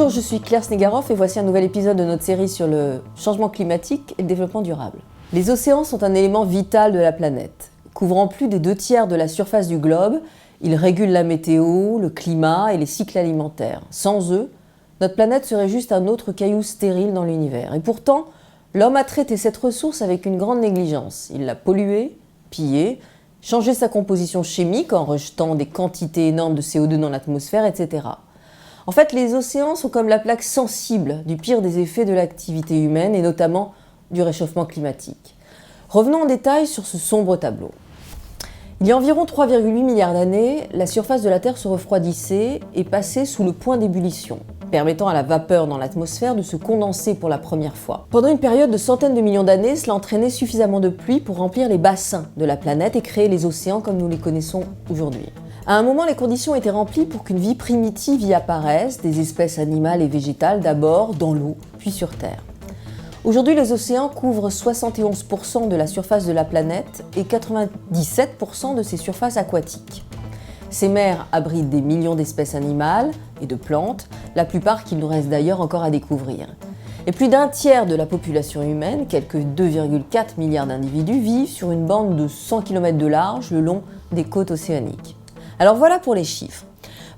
Bonjour, je suis Claire Snegaroff et voici un nouvel épisode de notre série sur le changement climatique et le développement durable. Les océans sont un élément vital de la planète. Couvrant plus des 2/3 de la surface du globe, ils régulent la météo, le climat et les cycles alimentaires. Sans eux, notre planète serait juste un autre caillou stérile dans l'univers. Et pourtant, l'homme a traité cette ressource avec une grande négligence. Il l'a polluée, pillée, changé sa composition chimique en rejetant des quantités énormes de CO2 dans l'atmosphère, etc. En fait, les océans sont comme la plaque sensible du pire des effets de l'activité humaine et notamment du réchauffement climatique. Revenons en détail sur ce sombre tableau. Il y a environ 3,8 milliards d'années, la surface de la Terre se refroidissait et passait sous le point d'ébullition, permettant à la vapeur dans l'atmosphère de se condenser pour la première fois. Pendant une période de centaines de millions d'années, cela entraînait suffisamment de pluie pour remplir les bassins de la planète et créer les océans comme nous les connaissons aujourd'hui. À un moment, les conditions étaient remplies pour qu'une vie primitive y apparaisse, des espèces animales et végétales d'abord dans l'eau, puis sur Terre. Aujourd'hui, les océans couvrent 71% de la surface de la planète et 97% de ses surfaces aquatiques. Ces mers abritent des millions d'espèces animales et de plantes, la plupart qu'il nous reste d'ailleurs encore à découvrir. Et plus d'un tiers de la population humaine, quelques 2,4 milliards d'individus, vivent sur une bande de 100 km de large le long des côtes océaniques. Alors voilà pour les chiffres.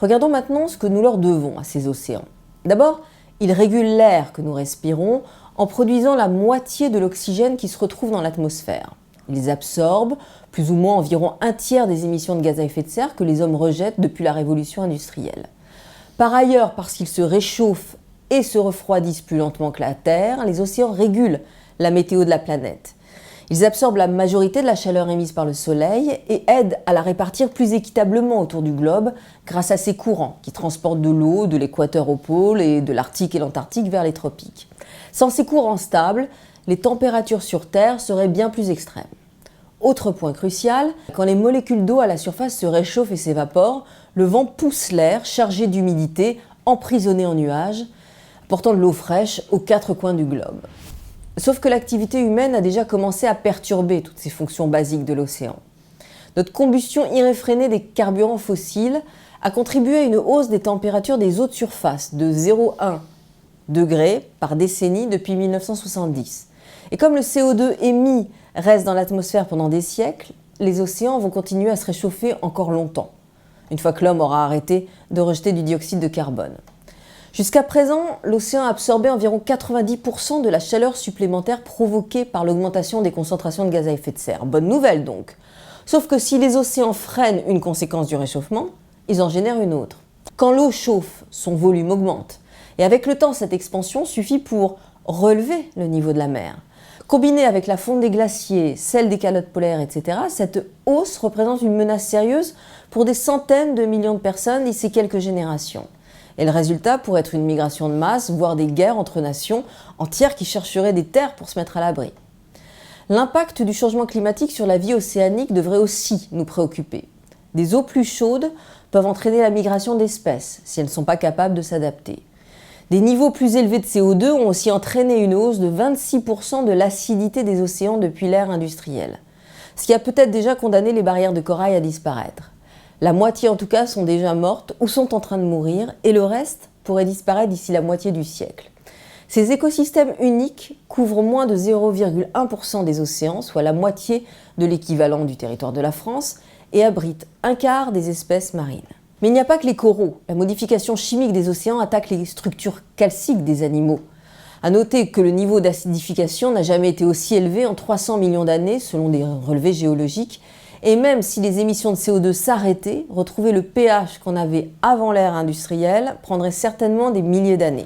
Regardons maintenant ce que nous leur devons à ces océans. D'abord, ils régulent l'air que nous respirons en produisant la moitié de l'oxygène qui se retrouve dans l'atmosphère. Ils absorbent plus ou moins environ un tiers des émissions de gaz à effet de serre que les hommes rejettent depuis la révolution industrielle. Par ailleurs, parce qu'ils se réchauffent et se refroidissent plus lentement que la Terre, les océans régulent la météo de la planète. Ils absorbent la majorité de la chaleur émise par le Soleil et aident à la répartir plus équitablement autour du globe grâce à ces courants qui transportent de l'eau de l'équateur au pôle et de l'Arctique et l'Antarctique vers les tropiques. Sans ces courants stables, les températures sur Terre seraient bien plus extrêmes. Autre point crucial, quand les molécules d'eau à la surface se réchauffent et s'évaporent, le vent pousse l'air chargé d'humidité, emprisonné en nuages, apportant de l'eau fraîche aux quatre coins du globe. Sauf que l'activité humaine a déjà commencé à perturber toutes ces fonctions basiques de l'océan. Notre combustion irréfrénée des carburants fossiles a contribué à une hausse des températures des eaux de surface de 0,1 degrés par décennie depuis 1970. Et comme le CO2 émis reste dans l'atmosphère pendant des siècles, les océans vont continuer à se réchauffer encore longtemps, une fois que l'homme aura arrêté de rejeter du dioxyde de carbone. Jusqu'à présent, l'océan a absorbé environ 90% de la chaleur supplémentaire provoquée par l'augmentation des concentrations de gaz à effet de serre. Bonne nouvelle donc. Sauf que si les océans freinent une conséquence du réchauffement, ils en génèrent une autre. Quand l'eau chauffe, son volume augmente. Et avec le temps, cette expansion suffit pour relever le niveau de la mer. Combinée avec la fonte des glaciers, celle des calottes polaires, etc., cette hausse représente une menace sérieuse pour des centaines de millions de personnes d'ici quelques générations. Et le résultat pourrait être une migration de masse, voire des guerres entre nations entières qui chercheraient des terres pour se mettre à l'abri. L'impact du changement climatique sur la vie océanique devrait aussi nous préoccuper. Des eaux plus chaudes peuvent entraîner la migration d'espèces si elles ne sont pas capables de s'adapter. Des niveaux plus élevés de CO2 ont aussi entraîné une hausse de 26% de l'acidité des océans depuis l'ère industrielle, ce qui a peut-être déjà condamné les barrières de corail à disparaître. La moitié en tout cas sont déjà mortes ou sont en train de mourir et le reste pourrait disparaître d'ici la moitié du siècle. Ces écosystèmes uniques couvrent moins de 0,1% des océans, soit la moitié de l'équivalent du territoire de la France, et abritent un quart des espèces marines. Mais il n'y a pas que les coraux. La modification chimique des océans attaque les structures calciques des animaux. À noter que le niveau d'acidification n'a jamais été aussi élevé en 300 millions d'années selon des relevés géologiques. Et même si les émissions de CO2 s'arrêtaient, retrouver le pH qu'on avait avant l'ère industrielle prendrait certainement des milliers d'années.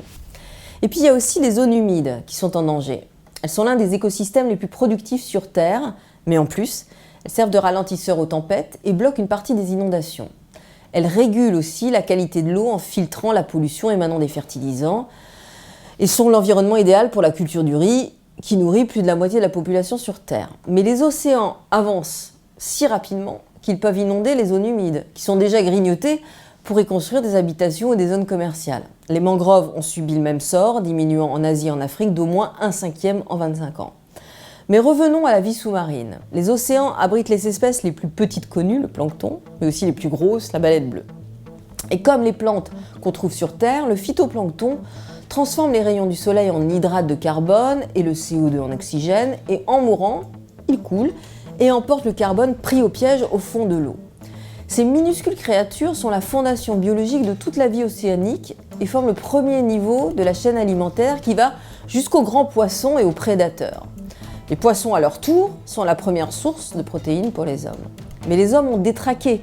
Et puis il y a aussi les zones humides qui sont en danger. Elles sont l'un des écosystèmes les plus productifs sur Terre, mais en plus, elles servent de ralentisseur aux tempêtes et bloquent une partie des inondations. Elles régulent aussi la qualité de l'eau en filtrant la pollution émanant des fertilisants et sont l'environnement idéal pour la culture du riz qui nourrit plus de la moitié de la population sur Terre. Mais les océans avancent si rapidement qu'ils peuvent inonder les zones humides, qui sont déjà grignotées pour y construire des habitations ou des zones commerciales. Les mangroves ont subi le même sort, diminuant en Asie et en Afrique d'au moins 1/5 en 25 ans. Mais revenons à la vie sous-marine. Les océans abritent les espèces les plus petites connues, le plancton, mais aussi les plus grosses, la baleine bleue. Et comme les plantes qu'on trouve sur Terre, le phytoplancton transforme les rayons du soleil en hydrate de carbone et le CO2 en oxygène, et en mourant, il coule et emporte le carbone pris au piège au fond de l'eau. Ces minuscules créatures sont la fondation biologique de toute la vie océanique et forment le premier niveau de la chaîne alimentaire qui va jusqu'aux grands poissons et aux prédateurs. Les poissons, à leur tour, sont la première source de protéines pour les hommes. Mais les hommes ont détraqué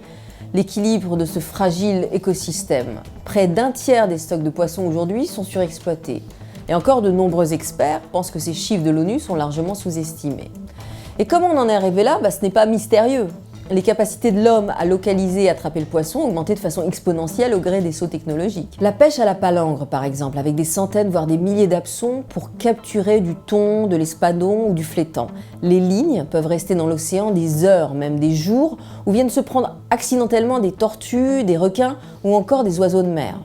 l'équilibre de ce fragile écosystème. Près d'un tiers des stocks de poissons aujourd'hui sont surexploités. Et encore de nombreux experts pensent que ces chiffres de l'ONU sont largement sous-estimés. Et comment on en est arrivé là ? Ce n'est pas mystérieux. Les capacités de l'homme à localiser et attraper le poisson ont augmenté de façon exponentielle au gré des sauts technologiques. La pêche à la palangre, par exemple, avec des centaines voire des milliers d'hameçons pour capturer du thon, de l'espadon ou du flétan. Les lignes peuvent rester dans l'océan des heures, même des jours, où viennent se prendre accidentellement des tortues, des requins ou encore des oiseaux de mer.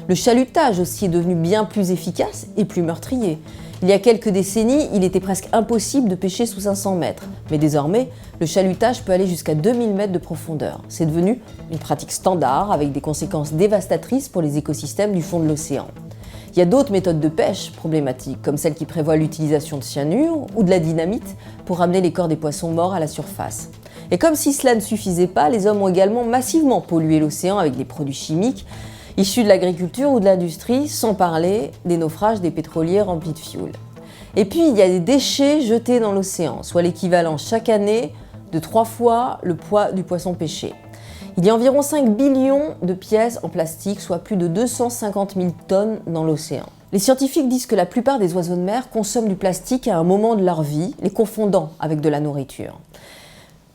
Le chalutage aussi est devenu bien plus efficace et plus meurtrier. Il y a quelques décennies, il était presque impossible de pêcher sous 500 mètres. Mais désormais, le chalutage peut aller jusqu'à 2000 mètres de profondeur. C'est devenu une pratique standard avec des conséquences dévastatrices pour les écosystèmes du fond de l'océan. Il y a d'autres méthodes de pêche problématiques, comme celle qui prévoit l'utilisation de cyanure ou de la dynamite pour ramener les corps des poissons morts à la surface. Et comme si cela ne suffisait pas, les hommes ont également massivement pollué l'océan avec des produits chimiques issus de l'agriculture ou de l'industrie, sans parler des naufrages des pétroliers remplis de fioul. Et puis il y a des déchets jetés dans l'océan, soit l'équivalent chaque année de 3 fois le poids du poisson pêché. Il y a environ 5 billions de pièces en plastique, soit plus de 250 000 tonnes dans l'océan. Les scientifiques disent que la plupart des oiseaux de mer consomment du plastique à un moment de leur vie, les confondant avec de la nourriture.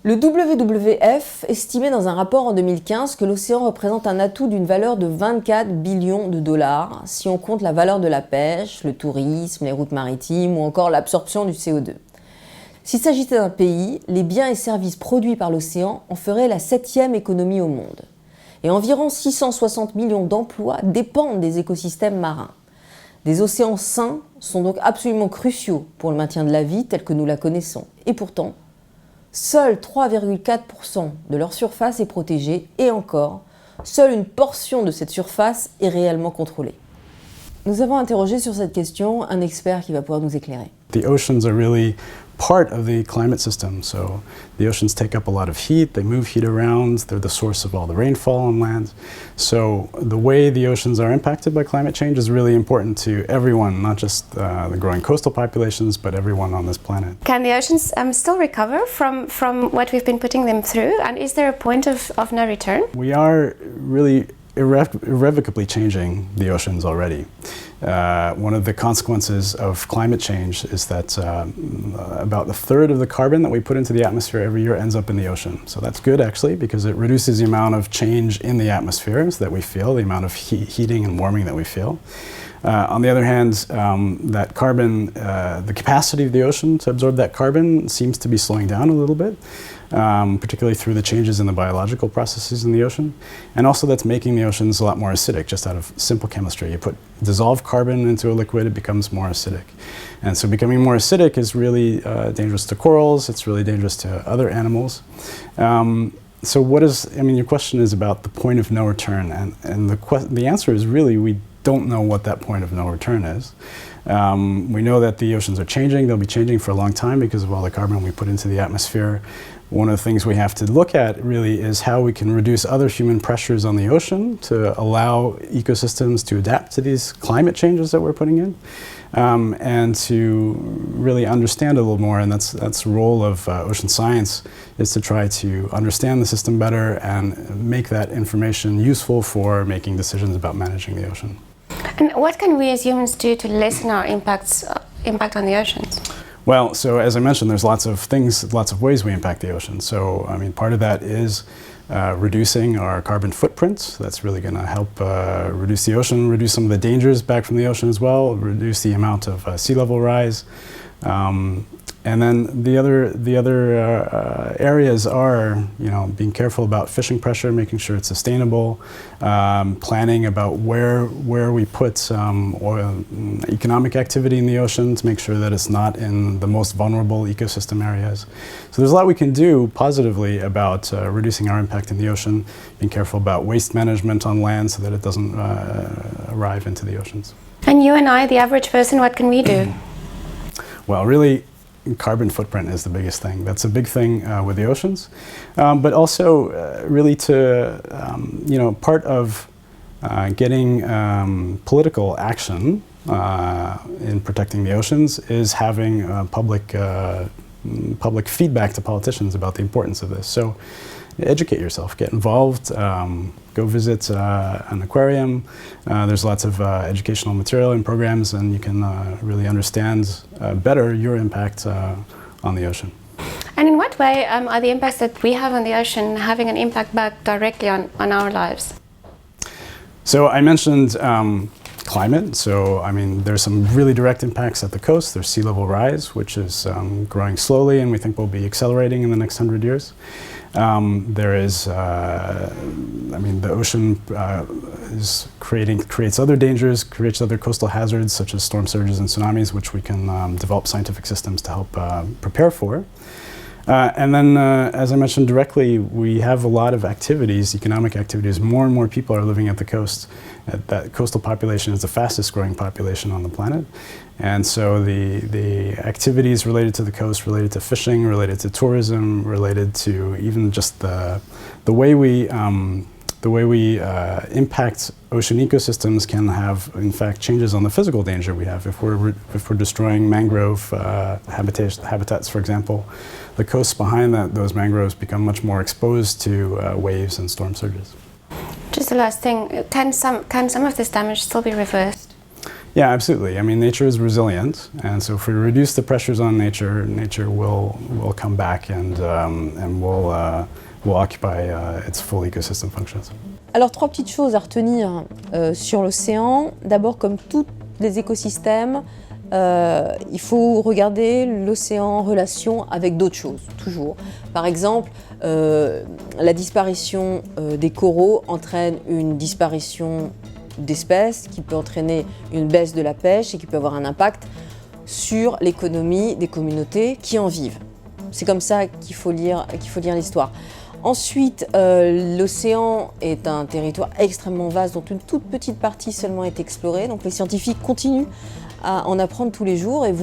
Le WWF estimait dans un rapport en 2015 que l'océan représente un atout d'une valeur de 24 billions de dollars si on compte la valeur de la pêche, le tourisme, les routes maritimes ou encore l'absorption du CO2. S'il s'agissait d'un pays, les biens et services produits par l'océan en feraient la 7e économie au monde. Et environ 660 millions d'emplois dépendent des écosystèmes marins. Des océans sains sont donc absolument cruciaux pour le maintien de la vie telle que nous la connaissons. Et pourtant, seul 3,4% de leur surface est protégée et encore, seule une portion de cette surface est réellement contrôlée. Nous avons interrogé sur cette question un expert qui va pouvoir nous éclairer. The oceans are really part of the climate system. So the oceans take up a lot of heat, they move heat around, they're the source of all the rainfall on land. So the way the oceans are impacted by climate change is really important to everyone, not just the growing coastal populations, but everyone on this planet. Can the oceans still recover from what we've been putting them through? And is there a point of no return? We are really irrevocably changing the oceans already. One of the consequences of climate change is that about a third of the carbon that we put into the atmosphere every year ends up in the ocean. So that's good actually, because it reduces the amount of change in the atmosphere that we feel, the amount of heating and warming that we feel. On the other hand, that carbon, the capacity of the ocean to absorb that carbon seems to be slowing down a little bit. Particularly through the changes in the biological processes in the ocean. And also that's making the oceans a lot more acidic, just out of simple chemistry. You put dissolved carbon into a liquid, it becomes more acidic. And so becoming more acidic is really dangerous to corals, it's really dangerous to other animals. So your question is about the point of no return, and the answer is really we don't know what that point of no return is. We know that the oceans are changing, they'll be changing for a long time because of all the carbon we put into the atmosphere. One of the things we have to look at really is how we can reduce other human pressures on the ocean to allow ecosystems to adapt to these climate changes that we're putting in, and to really understand a little more, and that's the role of ocean science, is to try to understand the system better and make that information useful for making decisions about managing the ocean. And what can we as humans do to lessen our impact on the oceans? Well, so as I mentioned, there's lots of ways we impact the ocean. So, part of that is reducing our carbon footprint. That's really going to help reduce the ocean, reduce some of the dangers back from the ocean as well, reduce the amount of sea level rise. And then the other areas are, being careful about fishing pressure, making sure it's sustainable, planning about where we put oil, economic activity in the ocean to make sure that it's not in the most vulnerable ecosystem areas. So there's a lot we can do positively about reducing our impact impact in the ocean, being careful about waste management on land so that it doesn't arrive into the oceans. And you and I, the average person, what can we do? Well, really, carbon footprint is the biggest thing. That's a big thing with the oceans, but also really to, part of getting political action in protecting the oceans is having public feedback to politicians about the importance of this. So educate yourself, get involved, go visit an aquarium. There's lots of educational material and programs, and you can really understand better your impact on the ocean. And in what way are the impacts that we have on the ocean having an impact back directly on our lives? So I mentioned climate. So, I mean, there's some really direct impacts at the coast. There's sea level rise, which is growing slowly, and we think will be accelerating in the next 100 years. There is, the ocean creates other dangers, creates other coastal hazards, such as storm surges and tsunamis, which we can develop scientific systems to help prepare for. And then, as I mentioned directly, we have a lot of activities, economic activities. More and more people are living at the coast. That coastal population is the fastest growing population on the planet. And so the activities related to the coast, related to fishing, related to tourism, related to even just the way we impact ocean ecosystems can have, in fact, changes on the physical danger we have. If we're destroying mangrove habitats, for example, the coasts behind those mangroves become much more exposed to waves and storm surges. Just the last thing, can some of this damage still be reversed? Yeah, absolutely. I mean, nature is resilient, and so if we reduce the pressures on nature, nature will come back and will occupy its full ecosystem functions. Alors, 3 petites choses à retenir sur l'océan. D'abord, comme tous les écosystèmes, il faut regarder l'océan en relation avec d'autres choses, toujours. Par exemple, la disparition des coraux entraîne une disparition d'espèces qui peut entraîner une baisse de la pêche et qui peut avoir un impact sur l'économie des communautés qui en vivent. C'est comme ça qu'il faut lire l'histoire. Ensuite, l'océan est un territoire extrêmement vaste dont une toute petite partie seulement est explorée. Donc les scientifiques continuent à en apprendre tous les jours et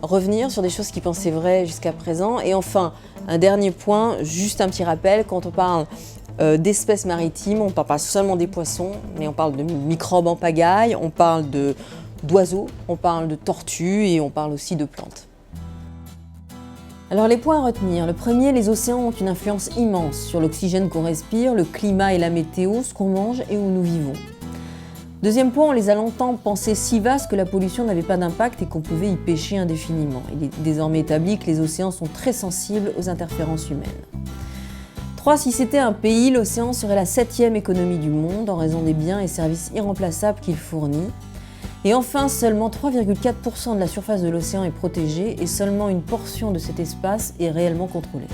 revenir sur des choses qu'ils pensaient vraies jusqu'à présent. Et enfin, un dernier point, juste un petit rappel, quand on parle d'espèces maritimes, on ne parle pas seulement des poissons, mais on parle de microbes en pagaille, on parle d'oiseaux, on parle de tortues et on parle aussi de plantes. Alors les points à retenir. Le premier, les océans ont une influence immense sur l'oxygène qu'on respire, le climat et la météo, ce qu'on mange et où nous vivons. Deuxième point, on les a longtemps pensés si vastes que la pollution n'avait pas d'impact et qu'on pouvait y pêcher indéfiniment. Il est désormais établi que les océans sont très sensibles aux interférences humaines. 3. Si c'était un pays, l'océan serait la 7e économie du monde en raison des biens et services irremplaçables qu'il fournit. Et enfin, seulement 3,4% de la surface de l'océan est protégée et seulement une portion de cet espace est réellement contrôlée.